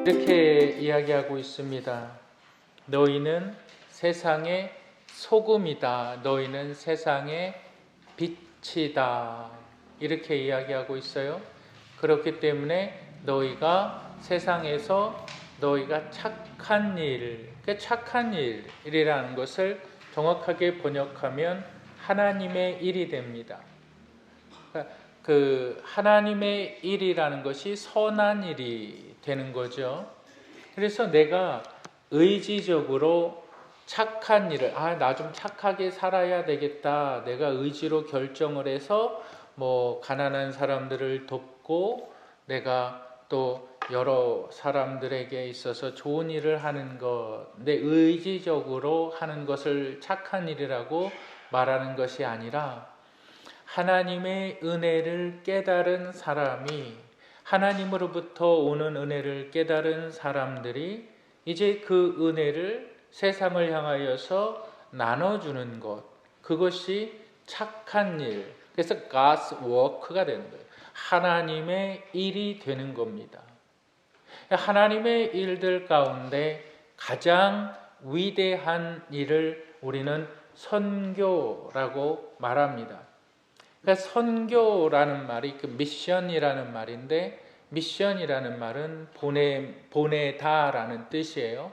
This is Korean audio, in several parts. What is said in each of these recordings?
이렇게 이야기하고 있습니다. 너희는 세상의 소금이다. 너희는 세상의 빛이다. 이렇게 이야기하고 있어요. 그렇기 때문에 너희가 세상에서 너희가 착한 일, 착한 일이라는 것을 정확하게 번역하면 하나님의 일이 됩니다. 그 하나님의 일이라는 것이 선한 일이 되는 거죠. 그래서 내가 의지적으로 착한 일을, 나 좀 착하게 살아야 되겠다. 내가 의지로 결정을 해서 가난한 사람들을 돕고 내가 또 여러 사람들에게 있어서 좋은 일을 하는 것, 내 의지적으로 하는 것을 착한 일이라고 말하는 것이 아니라 하나님의 은혜를 깨달은 사람이, 하나님으로부터 오는 은혜를 깨달은 사람들이 이제 그 은혜를 세상을 향하여서 나눠주는 것, 그것이 착한 일, 그래서 God's work가 되는 거예요. 하나님의 일이 되는 겁니다. 하나님의 일들 가운데 가장 위대한 일을 우리는 선교라고 말합니다. 그러니까 선교라는 말이 그 미션이라는 말인데, 미션이라는 말은 보내다라는 뜻이에요.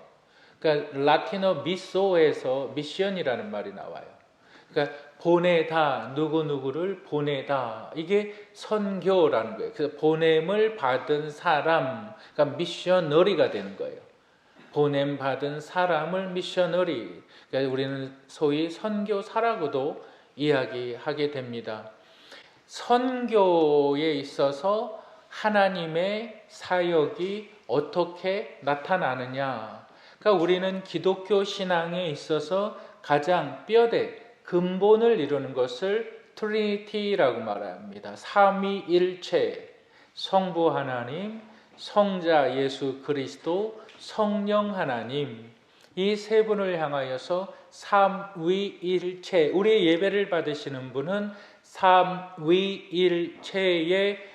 그러니까 라틴어 미소에서 미션이라는 말이 나와요. 그러니까 보내다, 누구누구를 보내다, 이게 선교라는 거예요. 그래서 보냄을 받은 사람, 그러니까 미셔너리가 되는 거예요. 보냄 받은 사람을 미셔너리, 그러니까 우리는 소위 선교사라고도 이야기하게 됩니다. 선교에 있어서 하나님의 사역이 어떻게 나타나느냐? 그러니까 우리는 기독교 신앙에 있어서 가장 뼈대, 근본을 이루는 것을 트리니티라고 말합니다. 삼위일체, 성부 하나님, 성자 예수 그리스도, 성령 하나님, 이 세 분을 향하여서 삼위일체, 우리의 예배를 받으시는 분은 삼위일체의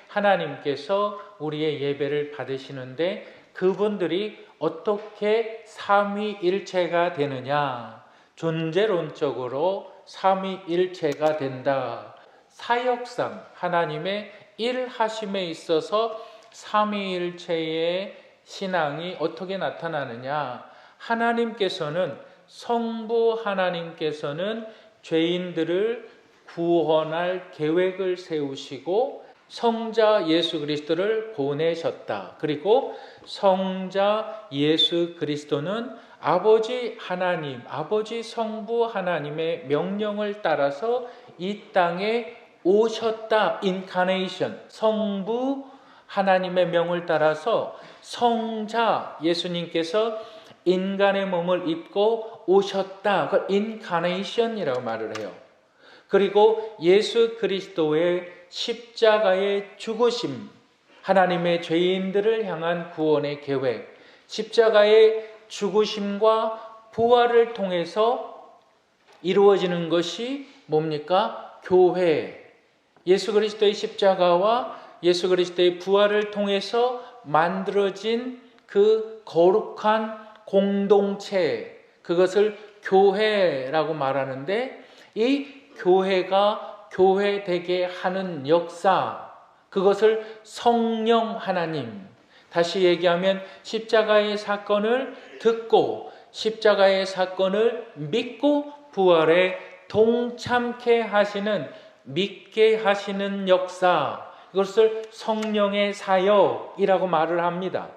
하나님께서 우리의 예배를 받으시는데, 그분들이 어떻게 삼위일체가 되느냐? 존재론적으로 삼위일체가 된다. 사역상 하나님의 일하심에 있어서 삼위일체의 신앙이 어떻게 나타나느냐? 하나님께서는, 성부 하나님께서는 죄인들을 구원할 계획을 세우시고 성자 예수 그리스도를 보내셨다. 그리고 성자 예수 그리스도는 아버지 하나님, 아버지 성부 하나님의 명령을 따라서 이 땅에 오셨다. 인카네이션, 성부 하나님의 명을 따라서 성자 예수님께서 인간의 몸을 입고 오셨다. 그걸 인카네이션이라고 말을 해요. 그리고 예수 그리스도의 십자가의 죽으심, 하나님의 죄인들을 향한 구원의 계획, 십자가의 죽으심과 부활을 통해서 이루어지는 것이 뭡니까? 교회. 예수 그리스도의 십자가와 예수 그리스도의 부활을 통해서 만들어진 그 거룩한 공동체, 그것을 교회라고 말하는데, 이 교회가 교회되게 하는 역사, 그것을 성령 하나님, 다시 얘기하면 십자가의 사건을 듣고 십자가의 사건을 믿고 부활에 동참케 하시는, 믿게 하시는 역사, 이것을 성령의 사역이라고 말을 합니다.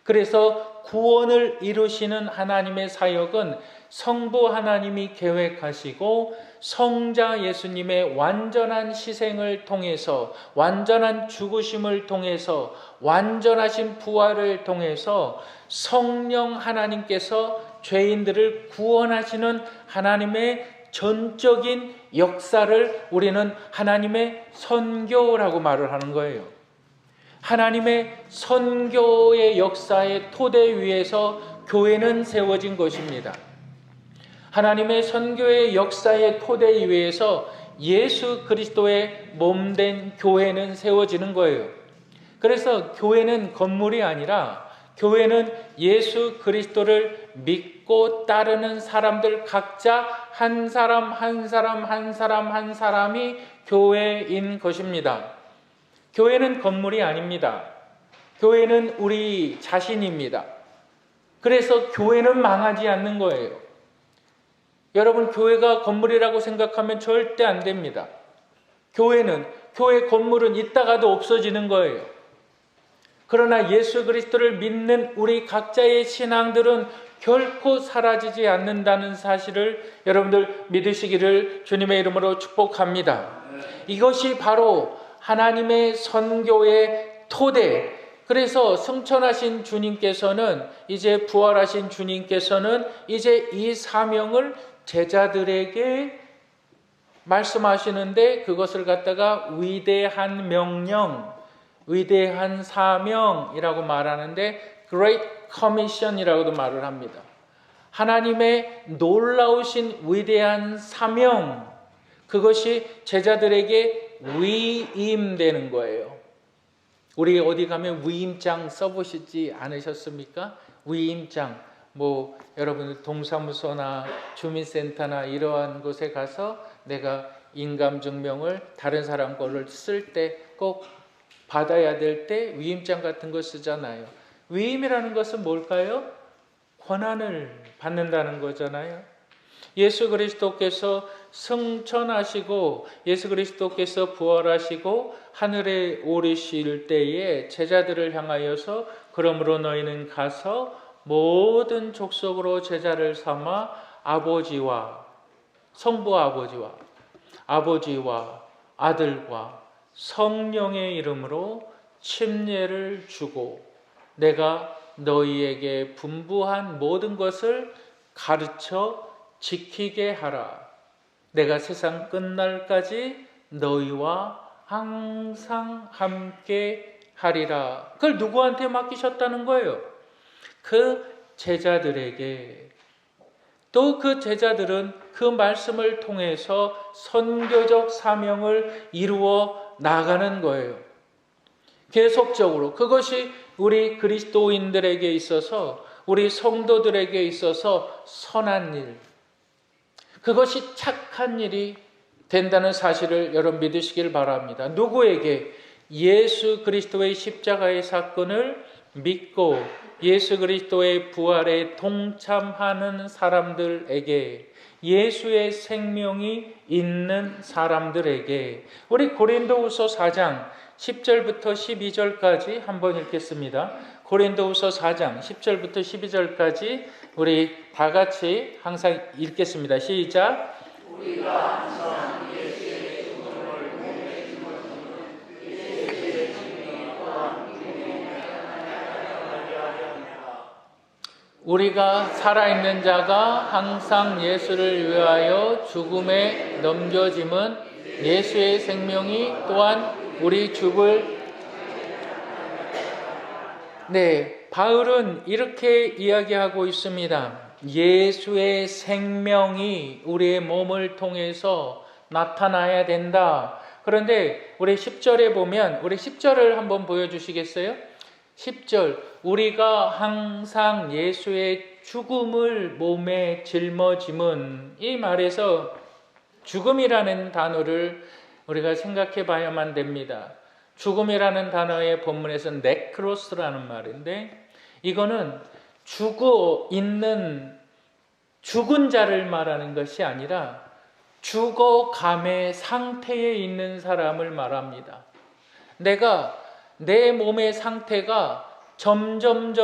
그래서 구원을 이루시는 하나님의 사역은 성부 하나님이 계획하시고 성자 예수님의 완전한 희생을 통해서, 완전한 죽으심을 통해서, 완전하신 부활을 통해서 성령 하나님께서 죄인들을 구원하시는 하나님의 전적인 역사를 우리는 하나님의 선교라고 말을 하는 거예요. 하나님의 선교의 역사의 토대 위에서 교회는 세워진 것입니다. 하나님의 선교의 역사의 토대 위에서 예수 그리스도의 몸된 교회는 세워지는 거예요. 그래서 교회는 건물이 아니라 교회는 예수 그리스도를 믿고 따르는 사람들 각자 한 사람 한 사람 한 사람 한 사람이 교회인 것입니다. 교회는 건물이 아닙니다. 교회는 우리 자신입니다. 그래서 교회는 망하지 않는 거예요. 여러분, 교회가 건물이라고 생각하면 절대 안 됩니다. 교회 건물은 있다가도 없어지는 거예요. 그러나 예수 그리스도를 믿는 우리 각자의 신앙들은 결코 사라지지 않는다는 사실을 여러분들 믿으시기를 주님의 이름으로 축복합니다. 이것이 바로 하나님의 선교의 토대. 그래서 승천하신 주님께서는, 이제 부활하신 주님께서는 이제 이 사명을 제자들에게 말씀하시는데, 그것을 갖다가 위대한 명령, 위대한 사명이라고 말하는데 Great Commission이라고도 말을 합니다. 하나님의 놀라우신 위대한 사명, 그것이 제자들에게 위임되는 거예요. 우리 어디 가면 위임장 써보시지 않으셨습니까? 위임장. 여러분 동사무소나 주민센터나 이러한 곳에 가서 내가 인감증명을 다른 사람 거를 쓸 때 꼭 받아야 될 때 위임장 같은 거 쓰잖아요. 위임이라는 것은 뭘까요? 권한을 받는다는 거잖아요. 예수 그리스도께서 승천하시고 예수 그리스도께서 부활하시고 하늘에 오르실 때에 제자들을 향하여서 그러므로 너희는 가서 모든 족속으로 제자를 삼아 아버지와 성부 아버지와 아들과 성령의 이름으로 침례를 주고 내가 너희에게 분부한 모든 것을 가르쳐 지키게 하라. 내가 세상 끝날까지 너희와 항상 함께 하리라. 그걸 누구한테 맡기셨다는 거예요? 그 제자들에게. 또 그 제자들은 그 말씀을 통해서 선교적 사명을 이루어 나가는 거예요. 계속적으로. 그것이 우리 그리스도인들에게 있어서, 우리 성도들에게 있어서 선한 일, 그것이 착한 일이 된다는 사실을 여러분 믿으시길 바랍니다. 누구에게? 예수 그리스도의 십자가의 사건을 믿고 예수 그리스도의 부활에 동참하는 사람들에게, 예수의 생명이 있는 사람들에게. 우리 고린도후서 4장 10절부터 12절까지 한번 읽겠습니다. 고린도후서 4장 10절부터 12절까지 우리 다 같이 항상 읽겠습니다. 시작. 우리가 항상 예수의 죽음을 몸에 짊어지는 예수의 생명 또한 죽음에 나타나게 하려. 우리가 살아있는 자가 항상 예수를 위하여 죽음에 넘겨짐은 예수의 생명이 또한 우리 죽을. 바울은 이렇게 이야기하고 있습니다. 예수의 생명이 우리의 몸을 통해서 나타나야 된다. 그런데 우리 10절에 보면, 우리 10절을 한번 보여주시겠어요? 10절, 우리가 항상 예수의 죽음을 몸에 짊어짐은, 이 말에서 죽음이라는 단어를 우리가 생각해 봐야만 됩니다. 죽음이라는 단어의 본문에서는 네크로스라는 말인데, 이거는 죽은 자를 말하는 것이 아니라 죽어감의 상태에 있는 사람을 말합니다. 내 몸의 상태가 점점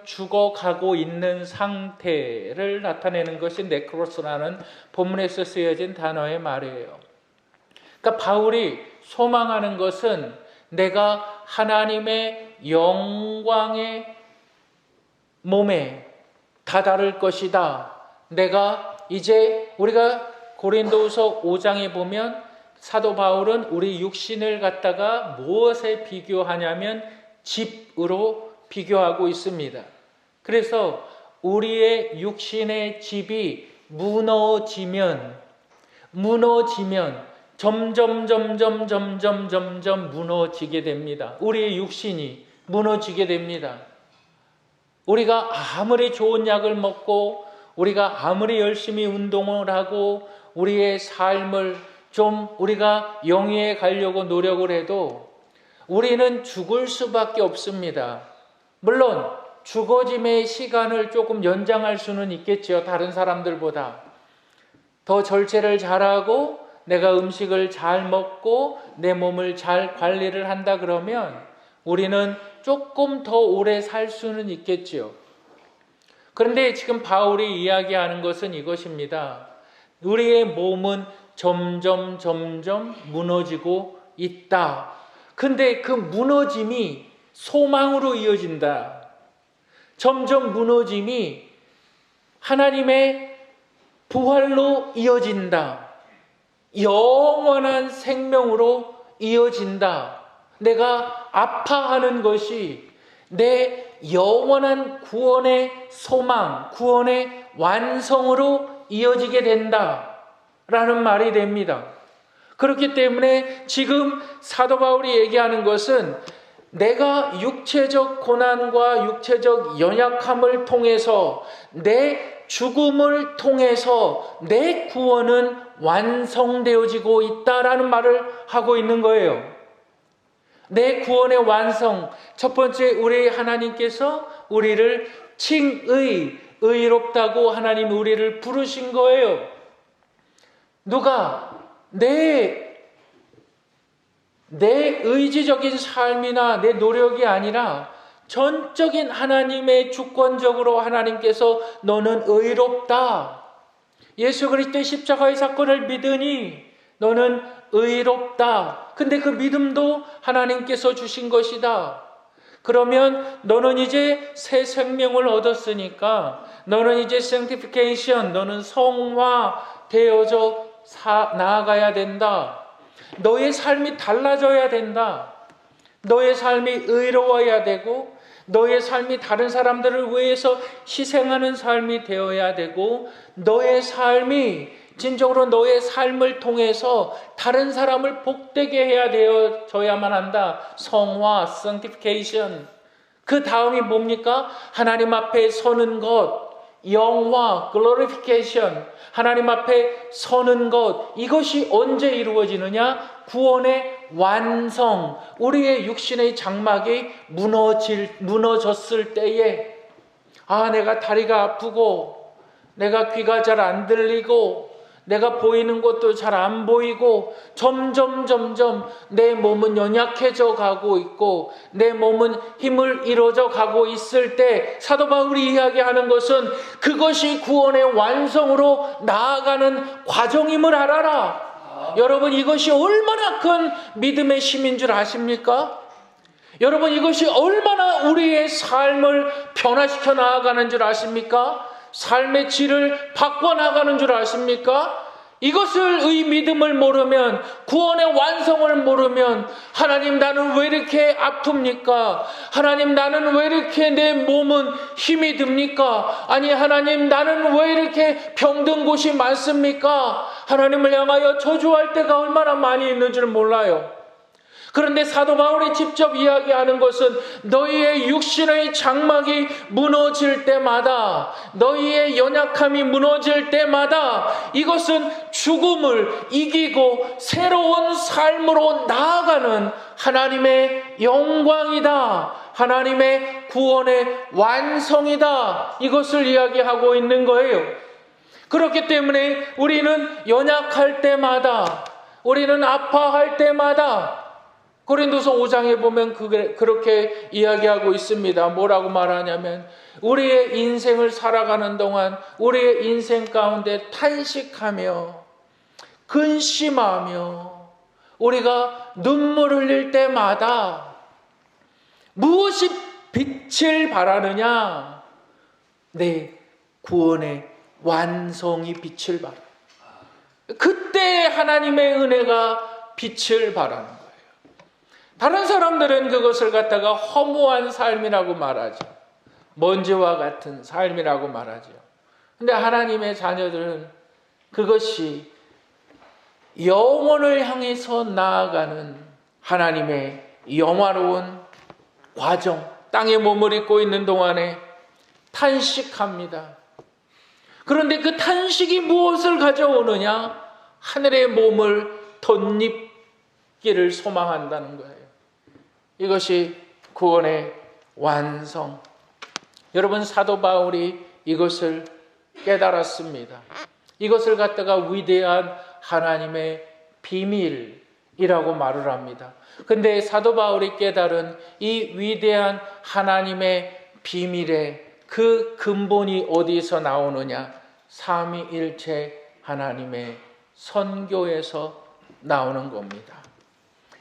죽어가고 있는 상태를 나타내는 것이 네크로스라는 본문에서 쓰여진 단어의 말이에요. 그러니까 바울이 소망하는 것은 내가 하나님의 영광의 몸에 다다를 것이다. 내가 이제, 우리가 고린도후서 5장에 보면 사도 바울은 우리 육신을 갖다가 무엇에 비교하냐면 집으로 비교하고 있습니다. 그래서 우리의 육신의 집이 무너지면 점점 무너지게 됩니다. 우리의 육신이 무너지게 됩니다. 우리가 아무리 좋은 약을 먹고 우리가 아무리 열심히 운동을 하고 우리의 삶을 좀 우리가 영위해 가려고 노력을 해도 우리는 죽을 수밖에 없습니다. 물론 죽어짐의 시간을 조금 연장할 수는 있겠죠. 다른 사람들보다 더 절제를 잘하고 내가 음식을 잘 먹고 내 몸을 잘 관리를 한다 그러면 우리는 조금 더 오래 살 수는 있겠지요. 그런데 지금 바울이 이야기하는 것은 이것입니다. 우리의 몸은 점점 무너지고 있다. 근데 그 무너짐이 소망으로 이어진다. 점점 무너짐이 하나님의 부활로 이어진다. 영원한 생명으로 이어진다. 내가 아파하는 것이 내 영원한 구원의 소망, 구원의 완성으로 이어지게 된다 라는 말이 됩니다. 그렇기 때문에 지금 사도 바울이 얘기하는 것은 내가 육체적 고난과 육체적 연약함을 통해서 내 죽음을 통해서 내 구원은 완성되어지고 있다라는 말을 하고 있는 거예요. 내 구원의 완성, 첫 번째 우리 하나님께서 우리를 칭의, 의롭다고 하나님 우리를 부르신 거예요. 누가 내 의지적인 삶이나 내 노력이 아니라 전적인 하나님의 주권적으로 하나님께서 너는 의롭다. 예수 그리스도의 십자가의 사건을 믿으니 너는 의롭다. 근데 그 믿음도 하나님께서 주신 것이다. 그러면 너는 이제 새 생명을 얻었으니까 너는 이제 sanctification, 너는 성화되어져 나아가야 된다. 너의 삶이 달라져야 된다. 너의 삶이 의로워야 되고 너의 삶이 다른 사람들을 위해서 희생하는 삶이 되어야 되고 너의 삶이 진정으로 너의 삶을 통해서 다른 사람을 복되게 해야 되어져야만 한다. 성화, sanctification. 그 다음이 뭡니까? 하나님 앞에 서는 것, 영화, glorification. 하나님 앞에 서는 것. 이것이 언제 이루어지느냐? 구원의 완성. 우리의 육신의 장막이 무너졌을 때에 내가 다리가 아프고 내가 귀가 잘 안 들리고 내가 보이는 것도 잘 안 보이고 점점 내 몸은 연약해져 가고 있고 내 몸은 힘을 잃어져 가고 있을 때 사도 바울이 이야기하는 것은 그것이 구원의 완성으로 나아가는 과정임을 알아라. 여러분 이것이 얼마나 큰 믿음의 힘인 줄 아십니까? 여러분 이것이 얼마나 우리의 삶을 변화시켜 나아가는 줄 아십니까? 삶의 질을 바꿔나가는 줄 아십니까? 이것을 의 믿음을 모르면 구원의 완성을 모르면 하나님 나는 왜 이렇게 아픕니까? 하나님 나는 왜 이렇게 내 몸은 힘이 듭니까? 아니 하나님 나는 왜 이렇게 병든 곳이 많습니까? 하나님을 향하여 저주할 때가 얼마나 많이 있는 줄 몰라요. 그런데 사도 바울이 직접 이야기하는 것은 너희의 육신의 장막이 무너질 때마다 너희의 연약함이 무너질 때마다 이것은 죽음을 이기고 새로운 삶으로 나아가는 하나님의 영광이다. 하나님의 구원의 완성이다. 이것을 이야기하고 있는 거예요. 그렇기 때문에 우리는 연약할 때마다 우리는 아파할 때마다 고린도서 5장에 보면 그렇게 이야기하고 있습니다. 뭐라고 말하냐면 우리의 인생을 살아가는 동안 우리의 인생 가운데 탄식하며 근심하며 우리가 눈물 흘릴 때마다 무엇이 빛을 발하느냐? 내 구원의 완성이 빛을 발하. 그때 하나님의 은혜가 빛을 발하는 거예요. 다른 사람들은 그것을 갖다가 허무한 삶이라고 말하죠. 먼지와 같은 삶이라고 말하죠. 근데 하나님의 자녀들은 그것이 영원을 향해서 나아가는 하나님의 영화로운 과정, 땅에 몸을 입고 있는 동안에 탄식합니다. 그런데 그 탄식이 무엇을 가져오느냐? 하늘의 몸을 덧입기를 소망한다는 거예요. 이것이 구원의 완성. 여러분, 사도 바울이 이것을 깨달았습니다. 이것을 갖다가 위대한 하나님의 비밀이라고 말을 합니다. 근데 사도 바울이 깨달은 이 위대한 하나님의 비밀의 그 근본이 어디서 나오느냐? 삼위일체 하나님의 선교에서 나오는 겁니다.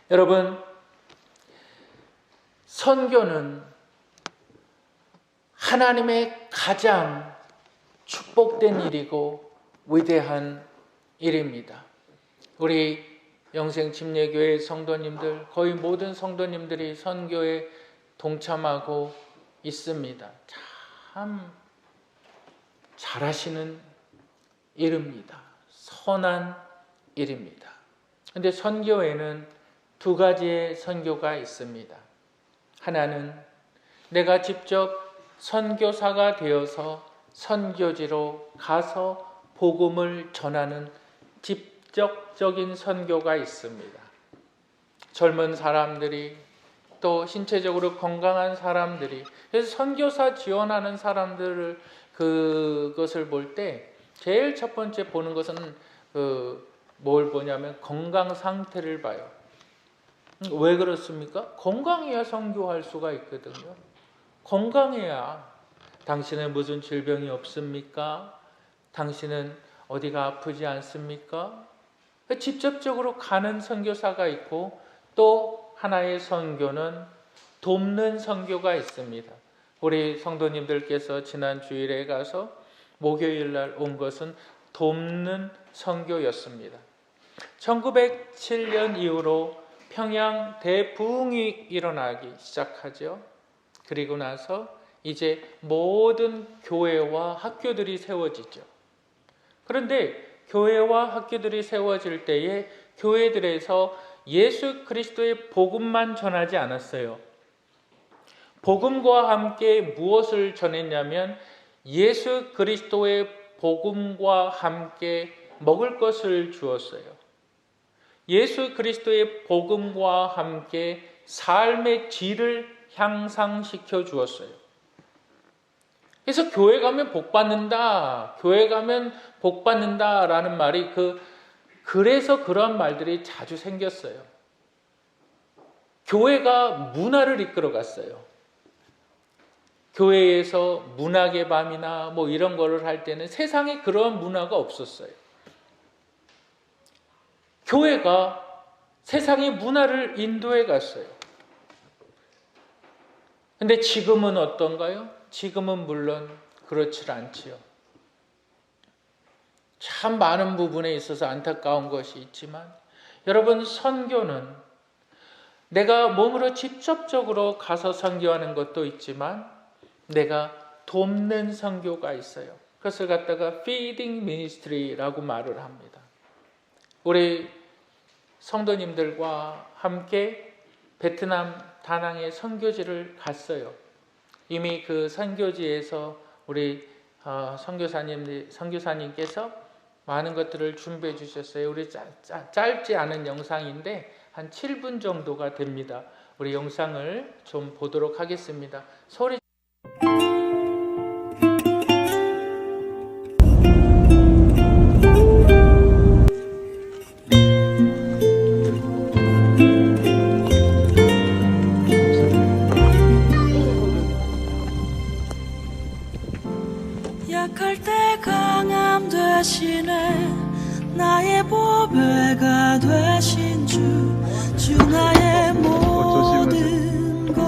여러분, 선교는 하나님의 가장 축복된 일이고 위대한 일입니다. 우리 영생침례교회 성도님들, 거의 모든 성도님들이 선교에 동참하고 있습니다. 참 잘하시는 일입니다. 선한 일입니다. 그런데 선교에는 두 가지의 선교가 있습니다. 하나는 내가 직접 선교사가 되어서 선교지로 가서 복음을 전하는 직접적인 선교가 있습니다. 젊은 사람들이, 또 신체적으로 건강한 사람들이, 그래서 선교사 지원하는 사람들을 그것을 볼 때 제일 첫 번째 보는 것은 뭘 보냐면 건강 상태를 봐요. 왜 그렇습니까? 건강해야 선교할 수가 있거든요. 건강해야. 당신은 무슨 질병이 없습니까? 당신은 어디가 아프지 않습니까? 직접적으로 가는 선교사가 있고, 또 하나의 선교는 돕는 선교가 있습니다. 우리 성도님들께서 지난 주일에 가서 목요일 날 온 것은 돕는 선교였습니다. 1907년 이후로 평양 대부흥이 일어나기 시작하죠. 그리고 나서 이제 모든 교회와 학교들이 세워지죠. 그런데 교회와 학교들이 세워질 때에 교회들에서 예수 그리스도의 복음만 전하지 않았어요. 복음과 함께 무엇을 전했냐면 예수 그리스도의 복음과 함께 먹을 것을 주었어요. 예수 그리스도의 복음과 함께 삶의 질을 향상시켜 주었어요. 그래서 교회 가면 복 받는다, 교회 가면 복 받는다라는 말이 그래서 그런 말들이 자주 생겼어요. 교회가 문화를 이끌어 갔어요. 교회에서 문학의 밤이나 뭐 이런 거를 할 때는 세상에 그런 문화가 없었어요. 교회가 세상의 문화를 인도해 갔어요. 근데 지금은 어떤가요? 지금은 물론 그렇지 않지요. 참 많은 부분에 있어서 안타까운 것이 있지만, 여러분, 선교는 내가 몸으로 직접적으로 가서 선교하는 것도 있지만 내가 돕는 선교가 있어요. 그것을 갖다가 feeding ministry라고 말을 합니다. 우리 성도님들과 함께 베트남 다낭의 선교지를 갔어요. 이미 그 선교지에서 우리 선교사님께서 많은 것들을 준비해 주셨어요. 우리 짧지 않은 영상인데 한 7분 정도가 됩니다. 우리 영상을 좀 보도록 하겠습니다. 소리. 약할 때 강함 되시네 나의 보배가 되신 주 나의 모든 것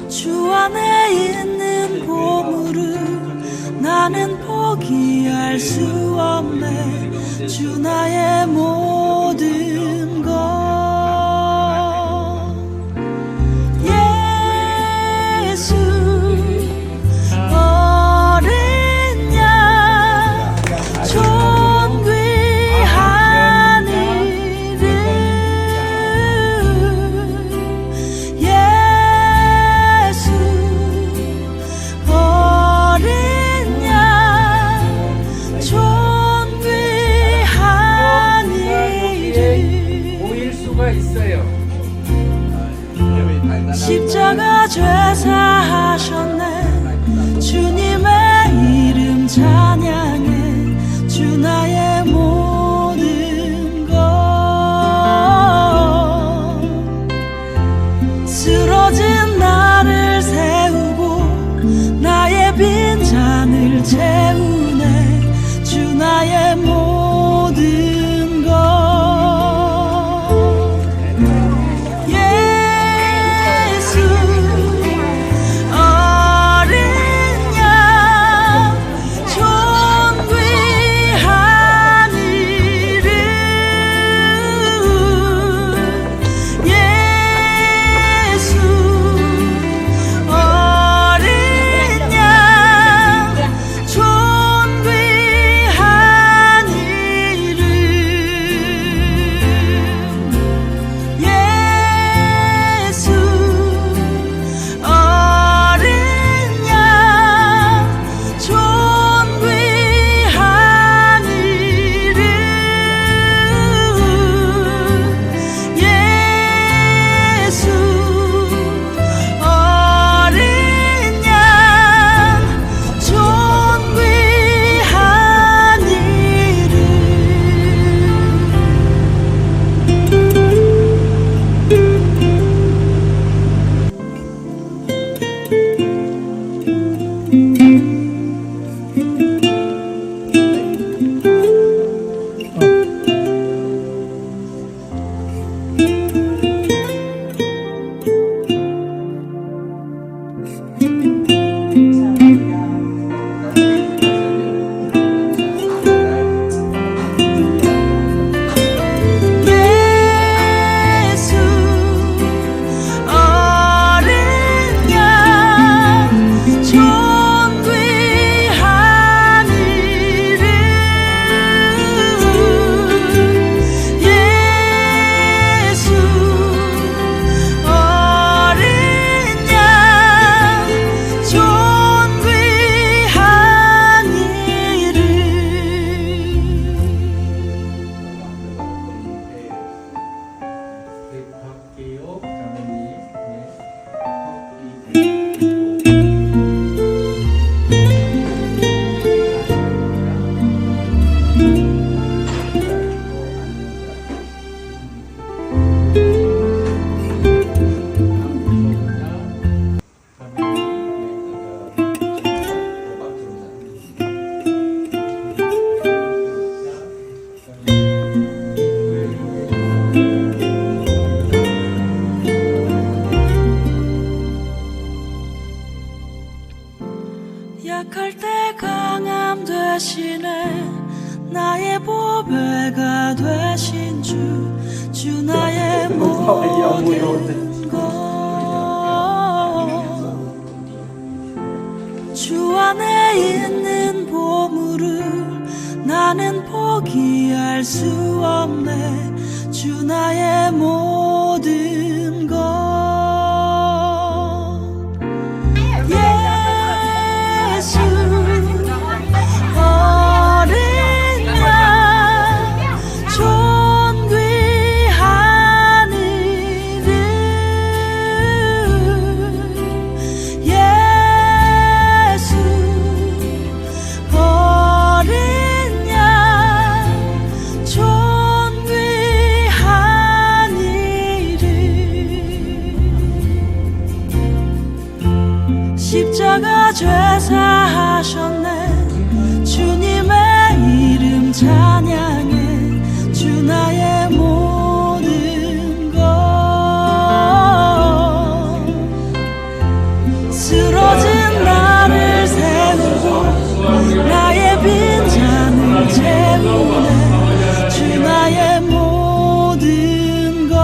주 안에 있는 보물은 나는 포기할 수 없네 주 나의 모든 것 십자가 죄사하셨네. 주님의 이름 찬양해. 주 나의 모든 것. 쓰러진 나를 세우고 나의 빈잔을 채우네. 주 나의 모든 것. 약할 때 강함 되시네. 나의 보배가 되신 주 나의 모든 것. 주 안에 있는 보물을 나는 포기할 수 없네. 주 나의 모든 것. 십자가 죄사하셨네. 주님의 이름 찬양해. 주 나의 모든 것. 쓰러진 나를 세우고 나의 빈잔을 채우네. 주 나의 모든 것.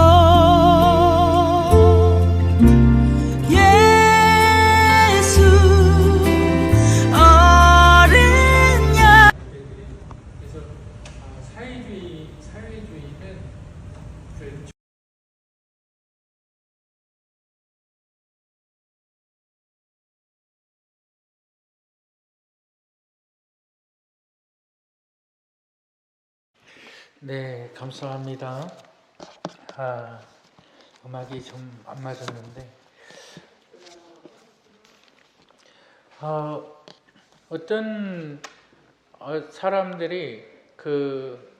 네, 감사합니다. 음악이 좀 안 맞았는데 어떤 사람들이 그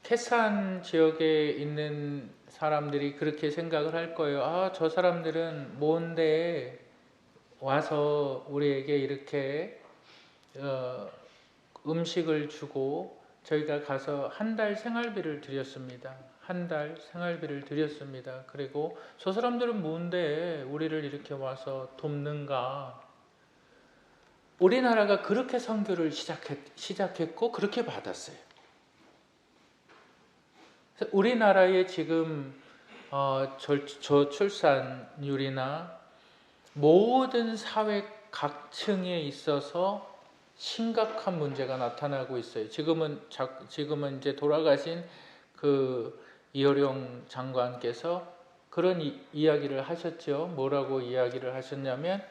캐산 지역에 있는 사람들이 그렇게 생각을 할 거예요. 저 사람들은 먼데 와서 우리에게 이렇게 음식을 주고 저희가 가서 한 달 생활비를 드렸습니다. 한 달 생활비를 드렸습니다. 그리고 저 사람들은 뭔데 우리를 이렇게 와서 돕는가? 우리나라가 그렇게 선교를 시작했고 그렇게 받았어요. 우리나라의 지금 저출산율이나 모든 사회 각층에 있어서 심각한 문제가 나타나고 있어요. 지금은 이제 돌아가신 그 이호령 장관께서 그런 이야기를 하셨죠. 뭐라고 이야기를 하셨냐면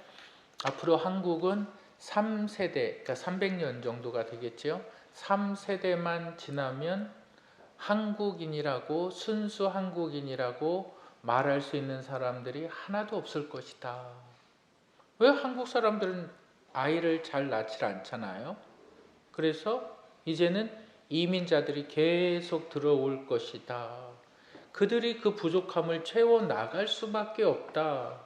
앞으로 한국은 3세대, 그러니까 300년 정도가 되겠죠. 3세대만 지나면 한국인이라고, 순수 한국인이라고 말할 수 있는 사람들이 하나도 없을 것이다. 왜? 한국 사람들은 아이를 잘 낳지 않잖아요. 그래서 이제는 이민자들이 계속 들어올 것이다. 그들이 그 부족함을 채워 나갈 수밖에 없다.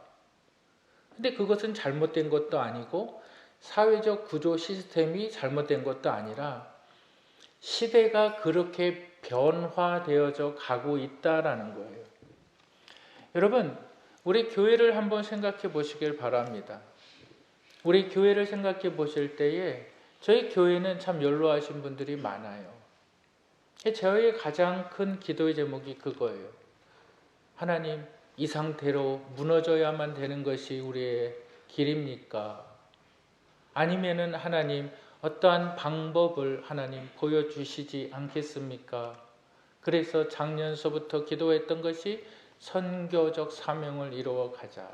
근데 그것은 잘못된 것도 아니고 사회적 구조 시스템이 잘못된 것도 아니라 시대가 그렇게 변화되어져 가고 있다라는 거예요. 여러분, 우리 교회를 한번 생각해 보시길 바랍니다. 우리 교회를 생각해 보실 때에 저희 교회는 참 연로하신 분들이 많아요. 저의 가장 큰 기도의 제목이 그거예요. 하나님, 이 상태로 무너져야만 되는 것이 우리의 길입니까? 아니면은 하나님 어떠한 방법을 하나님 보여주시지 않겠습니까? 그래서 작년서부터 기도했던 것이 선교적 사명을 이루어 가자.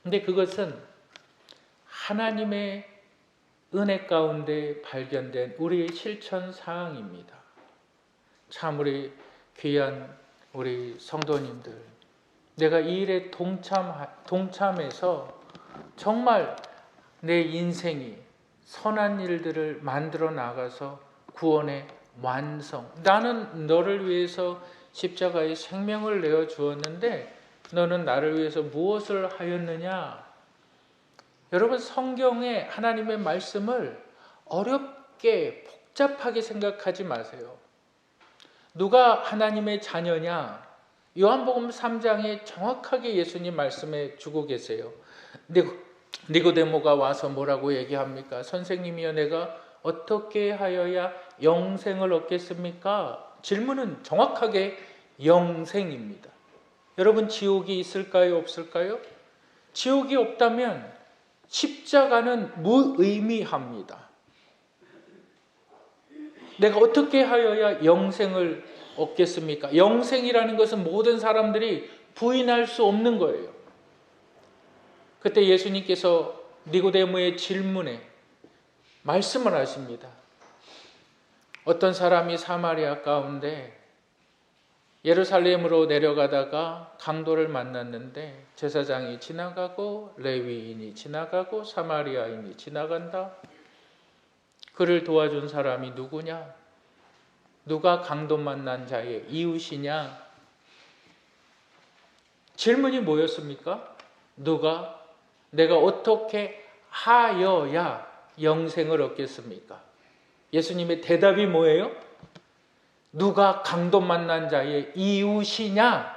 근데 그것은 하나님의 은혜 가운데 발견된 우리의 실천 사항입니다. 참 우리 귀한 우리 성도님들, 내가 이 일에 동참해서 정말 내 인생이 선한 일들을 만들어 나가서 구원의 완성. 나는 너를 위해서 십자가에 생명을 내어 주었는데 너는 나를 위해서 무엇을 하였느냐? 여러분, 성경의 하나님의 말씀을 어렵게 복잡하게 생각하지 마세요. 누가 하나님의 자녀냐? 요한복음 3장에 정확하게 예수님 말씀해 주고 계세요. 니고데모가 와서 뭐라고 얘기합니까? 선생님이여, 내가 어떻게 하여야 영생을 얻겠습니까? 질문은 정확하게 영생입니다. 여러분, 지옥이 있을까요? 없을까요? 지옥이 없다면 십자가는 무의미합니다. 내가 어떻게 하여야 영생을 얻겠습니까? 영생이라는 것은 모든 사람들이 부인할 수 없는 거예요. 그때 예수님께서 니고데모의 질문에 말씀을 하십니다. 어떤 사람이 사마리아 가운데 예루살렘으로 내려가다가 강도를 만났는데 제사장이 지나가고 레위인이 지나가고 사마리아인이 지나간다. 그를 도와준 사람이 누구냐? 누가 강도 만난 자의 이웃이냐? 질문이 뭐였습니까? 내가 어떻게 하여야 영생을 얻겠습니까? 예수님의 대답이 뭐예요? 누가 강도 만난 자의 이웃이냐?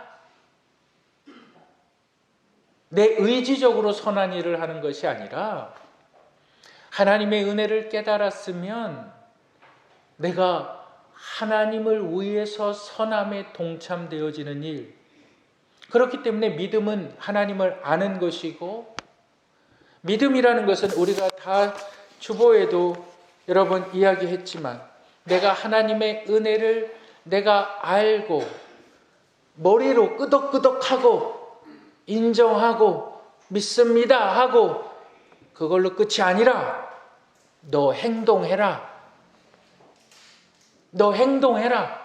내 의지적으로 선한 일을 하는 것이 아니라 하나님의 은혜를 깨달았으면 내가 하나님을 위해서 선함에 동참되어지는 일. 그렇기 때문에 믿음은 하나님을 아는 것이고, 믿음이라는 것은 우리가 다 주보에도 여러 번 이야기했지만 내가 하나님의 은혜를 내가 알고 머리로 끄덕끄덕하고 인정하고 믿습니다 하고 그걸로 끝이 아니라 너 행동해라. 너 행동해라.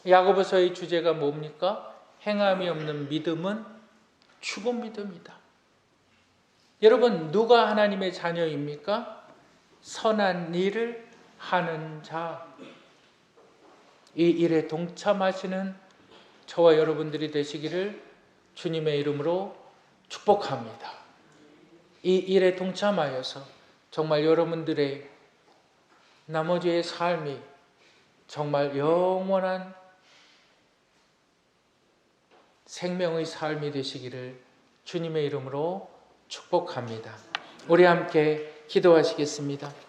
야고보서의 주제가 뭡니까? 행함이 없는 믿음은 죽은 믿음이다. 여러분, 누가 하나님의 자녀입니까? 선한 일을 하는 자. 이 일에 동참하시는 저와 여러분들이 되시기를 주님의 이름으로 축복합니다. 이 일에 동참하여서 정말 여러분들의 나머지의 삶이 정말 영원한 생명의 삶이 되시기를 주님의 이름으로 축복합니다. 우리 함께 기도하시겠습니다.